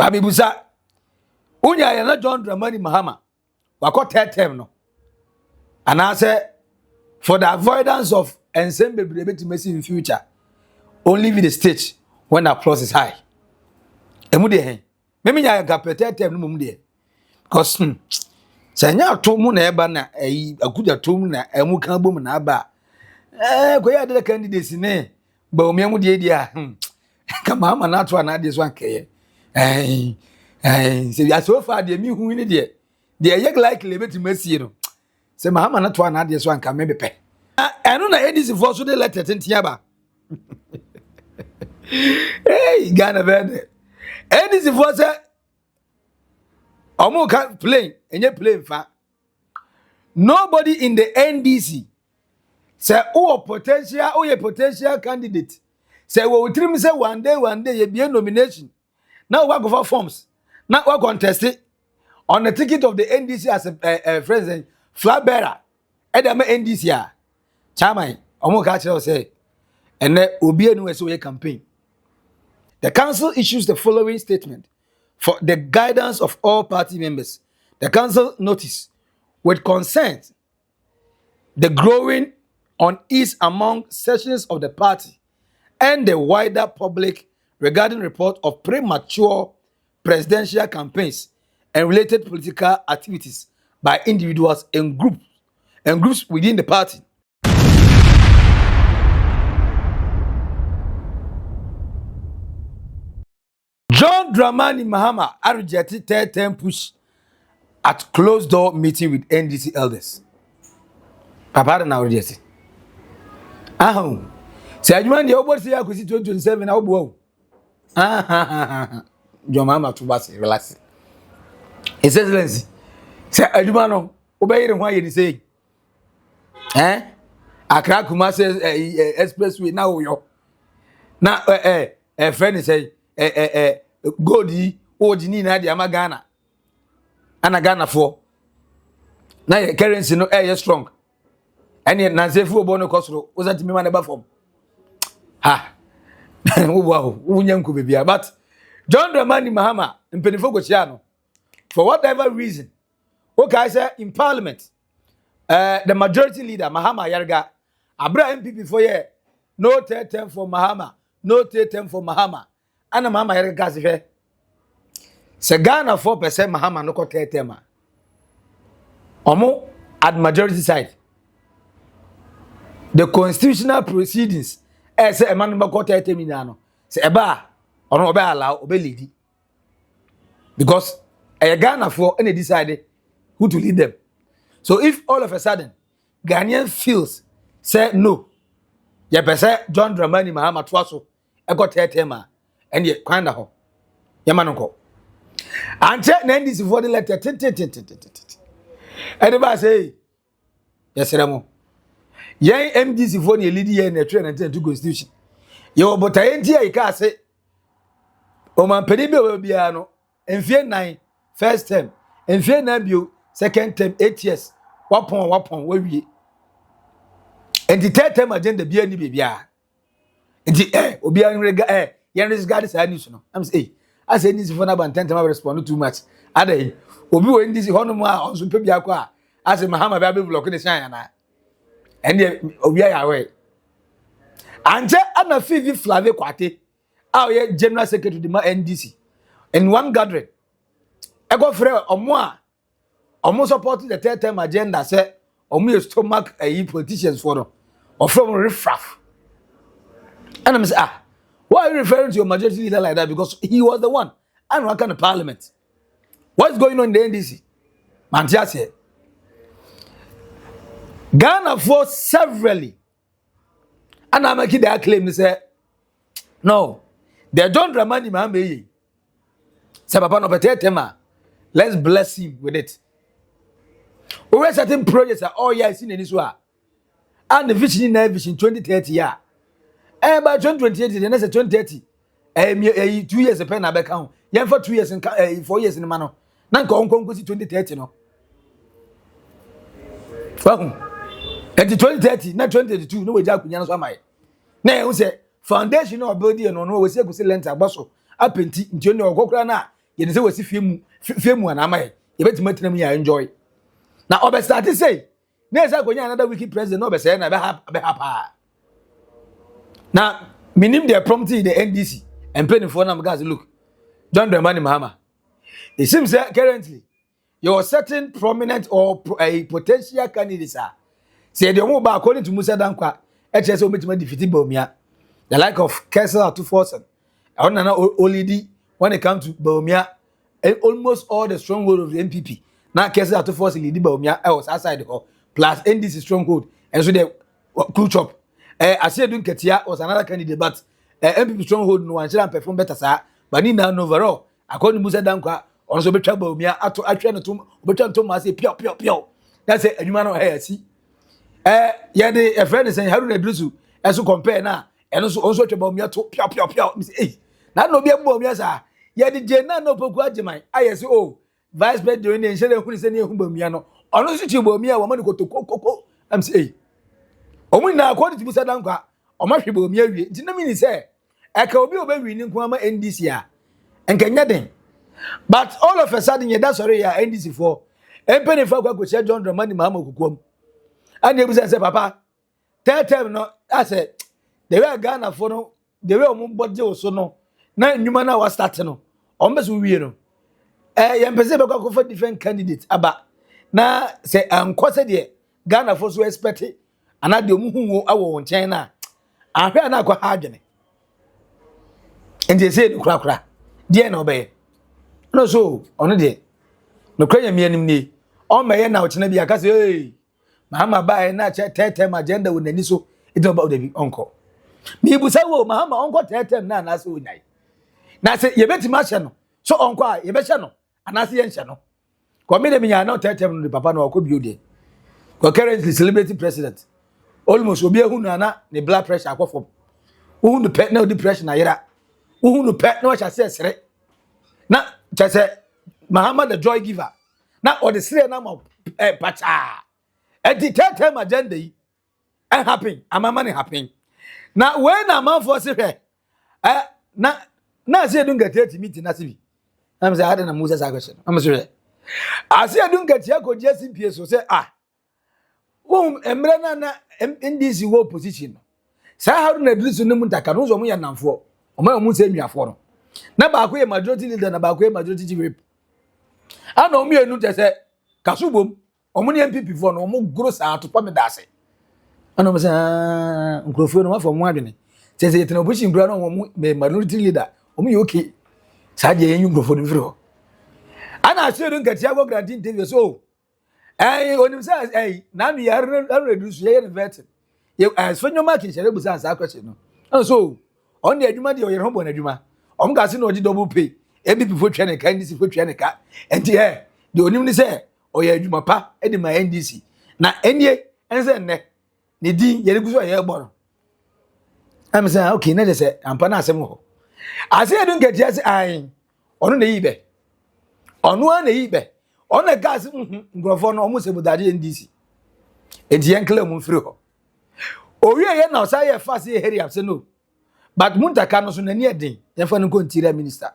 Babi busa. Unya yana John Dramani Mahama. Wako third term no. And I say for the avoidance of ensemble to mercy in future, only with the stage when the applause is high. Emude hen. Memi nya ga third term no mum de. Because sanya to mu na eba na akuja to mu na emu kan bom na aba. Ko ya de candidates ne ba o miamu de dia. Kama ama na to na de so ankeye. Se so far de mi hu ni de. De yek likely beti mercy no. Se Mahama na to na de so anka me bepe. Eno na NDC for so de letter tentia ba. Hey, Ghana bed. NDC for say omo can play, enye play fa. Nobody in the NDC say oh a potential candidate. Say we trim say one day you be a nomination. Now we go for forms. Now we contest it on the ticket of the NDC as a president flag bearer. Edame NDC ya. Chamai omo ka chere say ene obi enu so we campaign. The council issues the following statement for the guidance of all party members. The council notice with concern the growing unease among sections of the party and the wider public regarding report of premature presidential campaigns and related political activities by individuals and groups within the party. John Dramani Mahama rejected third term push at closed door meeting with NDC elders. Papa na rejected. Say Ajman the obo say akosi 2027 na obo. John Mahama to bas relax. His Excellency. Say Ajman no obeyire ho aye say. Accra Kumasi expressway na oyo. Na friend say Godi ojini na dia magana ana Ghana for na currency no strong any na sefu obo no kosoro ozati me man ba form wow unyanku bebia. But John Dramani Mahama mpenifo go chia no for whatever reason okay say in parliament the majority leader Mahama Yarga abra MPP for year no third term for Mahama, no third term for Mahama. Ana Mahama Yarga kasi fe se Ghana 4% Mahama no ko third term omo at majority side the constitutional proceedings say a man ko third term no se eba ono obe allow obe lead because Ghana 4 and they decide who to lead them. So if all of a sudden Ghanaian feels say no, ya pese John Dramani Mahama twaso e got third term and ye kwanda ho ya manonko ante na NDC for the letter anybody say yes remo yen MDC for the lead here na 2022 constitution ye obotaye ntia ika ase o man pedi be we bia no enfie 9 first term enfie 9 bio second term 8 years wapon we wie and the third term agenda bia ni bia nti obi an yen regard say news no am say as NDC for na ban ten time respond too much adai obi we NDC hono mu a onso pe bia kwa as Mahama bia be block the shan na and obi ya we anje ana fivi flave kwate a ye general secretary the NDC in one gathering e go frɛ omo support the third term agenda say omo stomach politicians for no or from riffraff. And I'm saying, why are you referring to your majority leader like that? Because he was the one. I don't know what kind of parliament. What is going on in the NDC? Mantia said, Ghana for severally. And I'm making their claim to say, no, they don't Dramani Mahama. Say, Papa, no, but let's bless him with it. We have certain projects that all year seen in this one. And the vision in vision 2030 year. By 2028, the next 2030, 2 years a pen back home. Yeah, for 2 years and 4 years in the manner. Now go on 2030 no. At the 2030, not 2032, no way Jack Kunyana Samai. Now, we say foundation or building no we say go see lenta baso. Apenti, Junior Gokrana, ye say wasi fie mu ana mai ye betima tenam ya enjoy na obe start say na say akonya another wicked president no be say na be ha na minim the prompting the NDC and penny for nam guys look John Dramani Mahama it seems that currently you're certain prominent or a potential candidates are say the one according to Musa Dankwa HSO metima defeat Bawumia the like of Kessel to Forsen I want to only when it comes to Bawumia almost all the stronghold of the NPP now Kessel to Forsen lead Bawumia I was outside the hall plus NDC stronghold and so the crew chop Asiedu Nketia was another candidate but MPP stronghold no one should perform better sir but ni now overall according to Musa Dankwa also be trouble me ato atwe no to obetwa to ma say pio that's say adwuma no ha see ye de a friend say Haruna Iddrisu eso compare na eno so also trouble me to pio me say eh na no be abo me sa ye de je na no poku agiman aye say oh vice president dey nse dey huni say ne hu ba me no ono so chi ba me wa ma ko to kokoko am say eh omu na according to Musa Dankwa o ma hwe ba me awie nti na me ni say e ka obi obawi ni nko ama NDC a enkanya den. But all of a sudden, that's sorry, NDC for Penny for John Dramani Mahama Kukum. And you say, Papa, tell them no, I said, they were Ghana for no, they were on body so no. Now, you man was starting, almost we know. Young Pacific go for different candidates. About now, say, quite a Ghana for so expected, and I do who I want China. I hear not quite hard. And they say, crack, dear no bay. No so ono de no kwanya mianim ni on meye na ochena bia ka say hey Mahama ba na che tetem agenda wo nani so it about the onko mi bu say wo Mahama onko tetem na na so nyai na say ye beti ma hye no so onko a ye be hye no ana say ye hye no ko me de mi nya na tetem no papa no okọ bio de ko currently celebrity president almost obi ehunu na ne blood pressure akofo wo hunu pet na depression ayira wo hunu pet na wa hye sere na chese Mahama the joy giver na or the sire na ma pacha the time agenda yi happen amama ne happen na when na man for say na Asiedu Nketia meeting na sibi am say ada na Musa sa question am say Asiedu Nketia ko JCP so say emre na NDC wo position sa Haruna Iddrisu ne muntaka no zo mu ya namfo o ma mu se nwiafo no na ba ko ye majority leader na ba ko ye majority chief whip ana o mienu te se kasubom omo ne MPP fo no omo gross atopa me dase ana o se nkrofo no ma fo mo adwene te se yetena opposition bra no omo minority leader omo ye okay sa je yen nkrofo no firo ana Asiedu Nketia go grant interview so onim se na mi ya reduce ye vet ye so nyoma kin shere busa sa question no ana so on the adwuma de o ye ho bo na adwuma ga se no oji double pay MPP fo twa ne ka NDC fo twa ne ka enti de onim ni se o ye adwuma pa e de ma NDC na enie ense ne ne din ye guso ye gboro am say okay na de se ampa na asem ho Asiedu Nketia se ono na yibe ono na yibe ono gas ngrofo no omo se budade NDC enti yen claim mfiri ho owie ye na o say ye fast ye heri abse no but muntaka no so nani eden ye fa no interior minister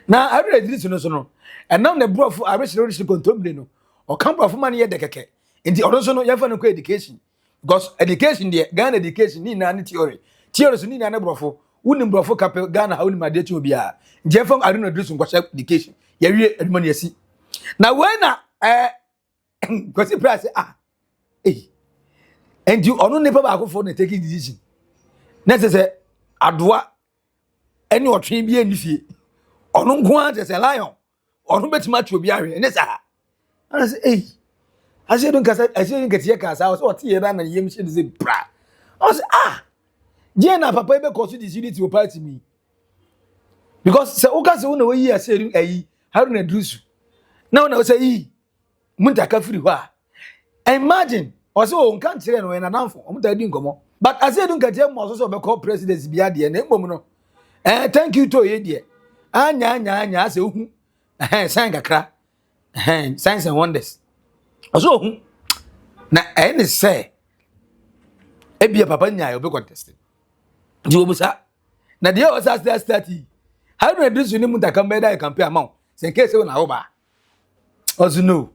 na Haruna Iddrisu no so no enam ne brofo arishiro kontombre no o camp of man ye de keke enti ono so no ye fa no education because education there Ghana education ni na theory so ni na brofo unim brofo kapel Ghana ha unim ade obi a je fa Haruna Iddrisu kwasha education ye wie aduma ne asi na we na Kwesi Pratt enti ono ne pa ba akofo na take decision na se adoa eni otwe bi anifie ono nko a te se lion ono betima twa obi ahwe ne sa ana se Asiedu Nketia kasa o te ye na yem hye de bra o se je na papa be cause this unity of party me because se o ka se una we yi Asiedu Haruna Iddrisu na una say muntaka free ho imagine o se o nkan kire no na namfo o muta di nkomo but Asiedu Nketia mo so be call president bia de na mbom no thank you to ye de anya ase ohu sign kakra signs and wonders also ohu na any say ebia papa nya obe contest di obusa na de o sa start Haruna Iddrisu ni muntaka mbe da campaign amount Se case na oba. Also no.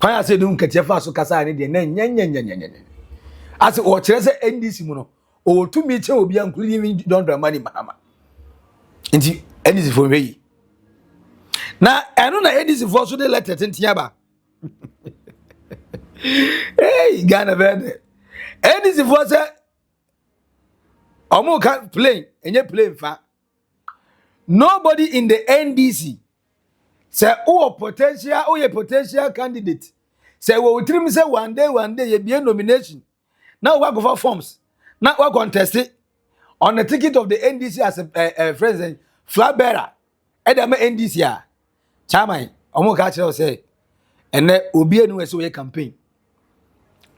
Kwan Asiedu Nketia fa so kasa ne de na nya. As o kire se NDC mu no. O to me che obi including John Dramani Mahama. Nti NDC for we. Na eno na NDC for so de letter tentia ba. Hey, Ghana bed. NDC for say omo can plane, enye plane fa. Nobody in the NDC say who a potential candidate. Say we will trim say one day you be a nomination. Now we go for forms. Now we contest it on the ticket of the NDC as a president flag bearer. Edama NDC a chairman omo ka kire say ene obi enu we say campaign.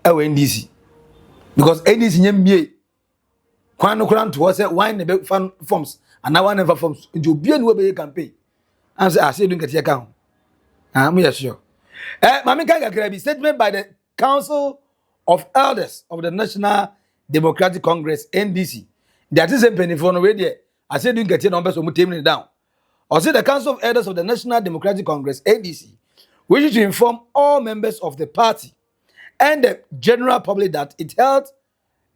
NDC because NDC nyemie kwan no kran to say wine ne be fan forms and now one never forms nti obi enu we be campaign and say Asiedu Nketia ka am yes sure mami kan gakra bi statement by the Council of Elders of the National Democratic Congress NDC that is a penifo no we there Asiedu Nketia no be so mutemni down or say the Council of Elders of the National Democratic Congress NDC wishes to inform all members of the party and the general public that it held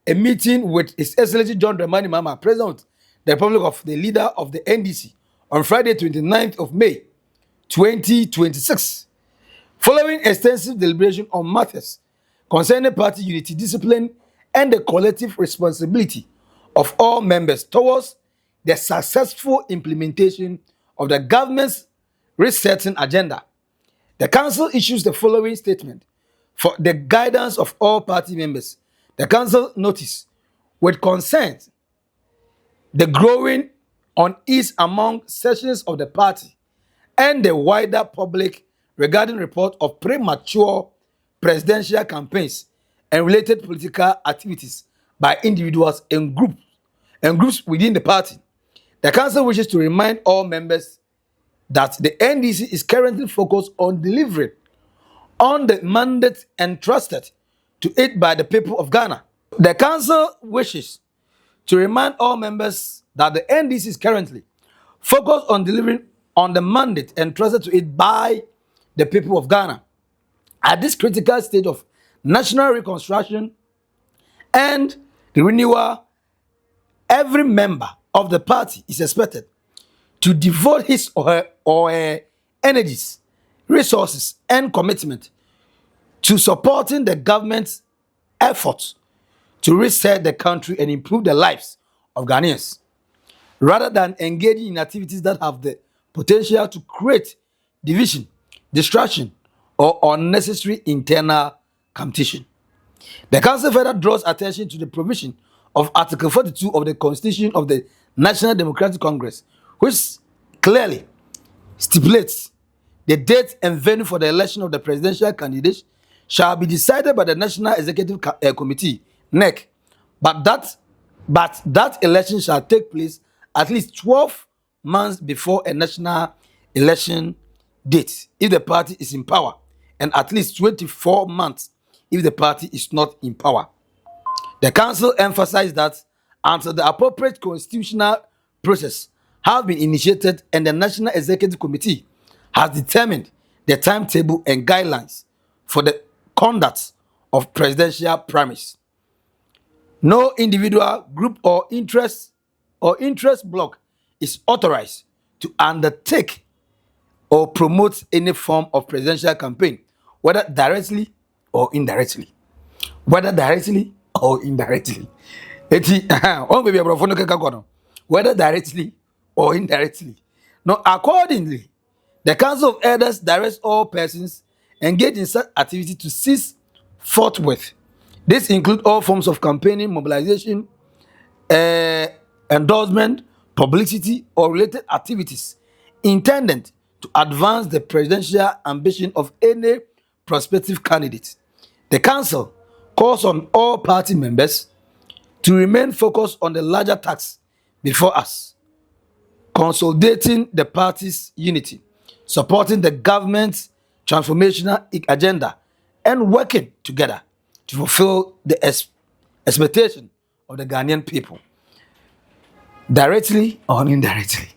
a meeting with His Excellency John Dramani Mahama, President of the Republic of the leader of the NDC, on Friday, 29th of May, 2026. Following extensive deliberation on matters concerning party unity, discipline, and the collective responsibility of all members towards the successful implementation of the government's resetting agenda, the Council issues the following statement. For the guidance of all party members, the Council notice with consent the growing unease among sections of the party and the wider public regarding report of premature presidential campaigns and related political activities by individuals and groups within the party. The Council wishes to remind all members that the NDC is currently focused on delivering on the mandate entrusted to it by the people of Ghana. The Council wishes to remind all members that the NDC is currently focused on delivering on the mandate entrusted to it by the people of Ghana. At this critical stage of national reconstruction and the renewal, every member of the party is expected to devote his or her energies, resources, and commitment to supporting the government's efforts to reset the country and improve the lives of Ghanaians, rather than engaging in activities that have the potential to create division, distraction, or unnecessary internal competition. The Council further draws attention to the provision of Article 42 of the Constitution of the National Democratic Congress, which clearly stipulates the date and venue for the election of the presidential candidate shall be decided by the National Executive Committee, NEC, but that election shall take place at least 12 months before a national election date if the party is in power, and at least 24 months if the party is not in power. The Council emphasized that until the appropriate constitutional process have been initiated and the National Executive Committee has determined the timetable and guidelines for the conduct of presidential primaries, no individual, group, or interest bloc is authorized to undertake or promote any form of presidential campaign, whether directly or indirectly. Whether directly or indirectly. Whether directly or indirectly. Now, accordingly, the Council of Elders directs all persons engaged in such activity to cease forthwith. This includes all forms of campaigning, mobilization, endorsement, publicity, or related activities intended to advance the presidential ambition of any prospective candidate. The Council calls on all party members to remain focused on the larger task before us, consolidating the party's unity, supporting the government's transformational agenda, and working together to fulfill the expectation of the Ghanaian people, directly or indirectly.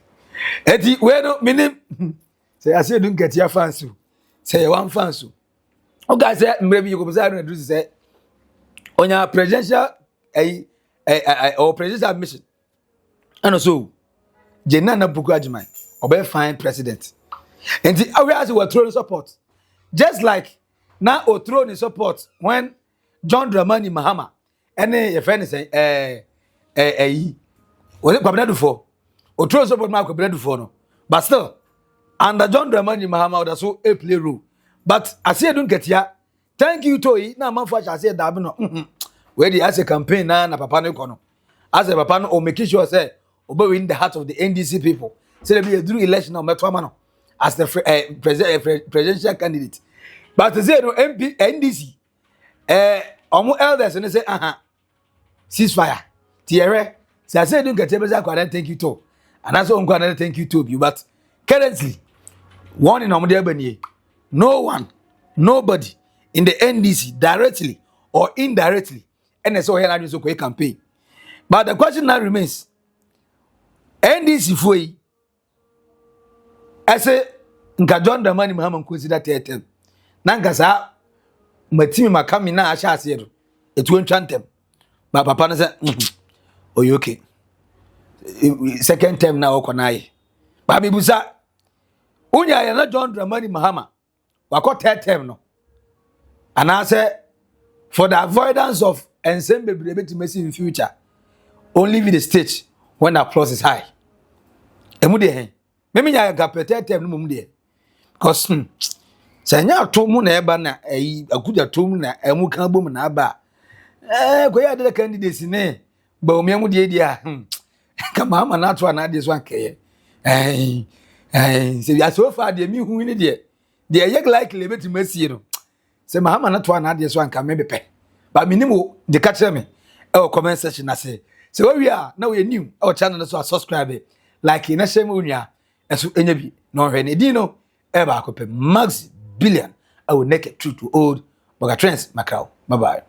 Eti weno minim say Asiedu Nketia fans say one fans o guys say mbre bi you go say Haruna Iddrisu say onya presidential or presidential mission and so Jenana Buku Ajimai obey fine president and the areas were throwing support just like now o throwing support when John Dramani Mahama any your friend say was it Kwabena Dufo o throwing support ma Kwabena Dufo no but still under John Dramani Mahama that's so a play role but Asiedu Nketia thank you to na man for say that no where the as a campaign na papa no kono as a papa no o make sure say win the heart of the NDC people. So they be do election on Metro as the presidential candidate. But to say no MP NDC, omo elders and they say ceasefire. Tiere, say I say don't get thank you to, and that's all thank you to you. But currently, one in Omo no one, nobody in the NDC directly or indirectly, and so here is a campaign. But the question now remains. NDC foi ese nka John Dramani Mahama consider tetem na nka sa matimi makami na ahya Asiedu etu ntwantem ba papa no say oyo okay second term na okonaye ba bibusa unya ya na John Dramani Mahama wako third term no ana say for the avoidance of ensemble bebrebe in future only with the stage when the applause is high. Emu de hen. Me nya ga petetem no mum de. Cause sanya to mu na eba na akuja to mu na emu kan bom na aba. Ko ya de candidates ne ba o miamu de dia. Kama ama na to na de so ankeye. Se ya so far de mi hu ni de. De ye like lebeti masi no. Se Mahama na to na de so anka me bepe. Ba minimo de ka kire me e comment section na say so we are now we new our channel so subscribe like in a shame unya eso enya bi no hwe ne di no e ba ko pe max billion I will make it true to old Boga Trends Macau. Bye bye.